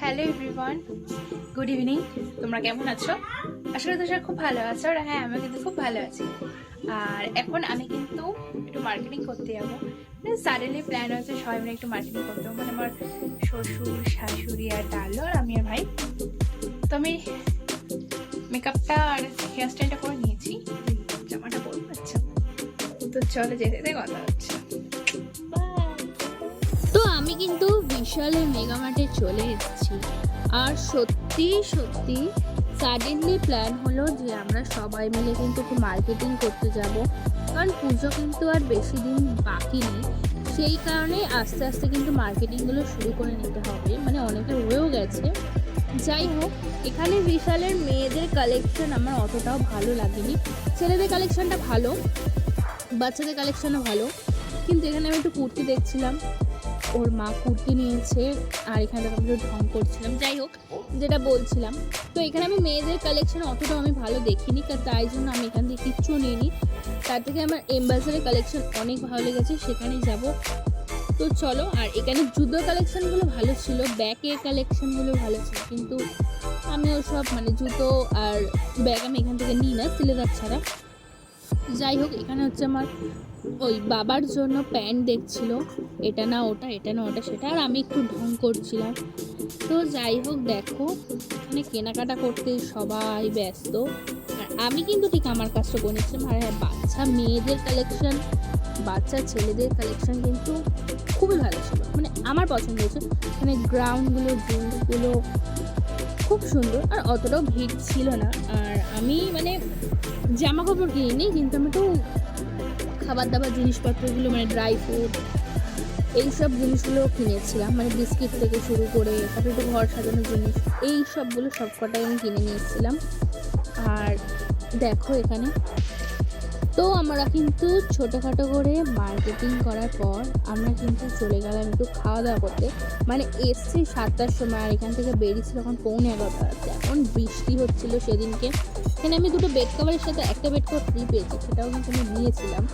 Hello everyone, good evening. তোমরা কেমন আছো? আসলে তোমরা খুব ভালো আছো। আর হ্যাঁ, আমি কিন্তু খুব ভালো আছি। আর এখন আমি কিন্তু একটু মার্কেটিং করতে যাবো। মানে সাডেনলি প্ল্যান হয়েছে সবাই মিলে একটু মার্কেটিং করতে যাবো। মানে আমার শ্বশুর শাশুড়ি আর ডালো আর আমি আর ভাই। তো আমি মেকআপটা আর হেয়ার স্টাইলটা করে নিয়েছি। জামাটা পরবো। আচ্ছা, তো চলো যেতে যেতে কথা হচ্ছে। তো আমি কিন্তু বিশালের মেগামার্টে চলে এসেছি। আর সত্যি সত্যি সাডেনলি প্ল্যান হলো যে আমরা সবাই মিলে কিন্তু একটু মার্কেটিং করতে যাব, কারণ পুজো কিন্তু আর বেশি দিন বাকি নেই। সেই কারণে আস্তে আস্তে কিন্তু মার্কেটিংগুলো শুরু করে নিতে হবে, মানে অনেকে হয়েও গেছে। যাই হোক, এখানে বিশালের মেয়েদের কালেকশন আমার অতটাও ভালো লাগেনি। ছেলেদের কালেকশনটা ভালো, বাচ্চাদের কালেকশনও ভালো, কিন্তু এখানে আমি একটু কুর্তি দেখছিলাম, ওর মা কুর্তি নিয়েছে, আর এখানে আমি একটু ঢং করছিলাম। যাই হোক, যেটা বলছিলাম, তো এখানে আমি মেয়েদের কালেকশন অতটাও আমি ভালো দেখিনি, তাই জন্য আমি এখান থেকে কিচ্ছু নিইনি। তার থেকে আমার এমবাজারের কালেকশন অনেক ভালো লেগেছে, সেখানেই যাব। তো চলো। আর এখানে জুতোর কালেকশনগুলো ভালো ছিল, ব্যাগের কালেকশনগুলো ভালো ছিল, কিন্তু আমি ওসব মানে জুতো আর ব্যাগ আমি এখান থেকে নিই না সিলেদার ছাড়া। যাই হোক, এখানে হচ্ছে আমার ওই বাবার জন্য প্যান্ট দেখছিল, এটা না ওটা, এটা না ওটা, সেটা, আর আমি একটু ঢং করছিলাম। তো যাই হোক, দেখো এখানে কেনাকাটা করতে সবাই ব্যস্ত, আর আমি কিন্তু ঠিক আমার কাজটা করেছিলাম। আর হ্যাঁ, বাচ্চা মেয়েদের কালেকশন, বাচ্চা ছেলেদের কালেকশন কিন্তু খুবই ভালো ছিল, মানে আমার পছন্দ হয়েছে। এখানে গ্রাউন্ডগুলো, জিন্সগুলো খুব সুন্দর, আর অতটাও ভিড় ছিল না। আর আমি মানে জামা কাপড় কিনিনি, কিন্তু আমি একটু খাবার দাবার জিনিসপত্রগুলো, মানে ড্রাই ফ্রুট, এইসব জিনিসগুলো কিনেছিলাম, মানে বিস্কিট থেকে শুরু করে তারপরে একটু ঘর সাজানোর জিনিস, এই সবগুলো সবকটাই আমি কিনে নিয়েছিলাম। আর দেখো এখানে তো আমরা কিন্তু ছোটোখাটো করে মার্কেটিং করার পর আমরা কিন্তু চলে গেলাম একটু খাওয়া দাওয়া করতে। মানে এসছি 7টার সময়, আর এখান থেকে বেরিয়েছি তখন 11:15 আছে। এখন বৃষ্টি হচ্ছিলো সেদিনকে। এখানে আমি দুটো বেড কভারের সাথে একটা বেড কভার ফ্রি পেয়েছি, সেটাও কিন্তু আমি নিয়েছিলাম।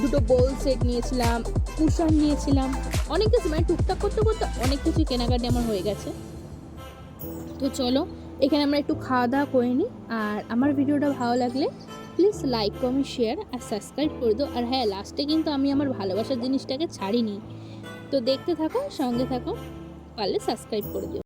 দুটো বোল সেট নিয়েছিলাম, কুশন নিয়েছিলাম, অনেক কিছু, মানে টুকটাক করতে করতে অনেক কিছু কেনাকাটি আমার হয়ে গেছে। তো চলো, এখানে আমরা একটু খাওয়া দাওয়া করে নিই। আর আমার ভিডিওটা ভালো লাগলে প্লিজ লাইক, কমেন্ট, শেয়ার আর সাবস্ক্রাইব করে দিও। আর হ্যাঁ, লাস্টে কিন্তু আমি আমার ভালোবাসার জিনিসটাকে ছাড়িনি। তো দেখতে থাকো, সঙ্গে থাকো, পারলে সাবস্ক্রাইব করে দিও।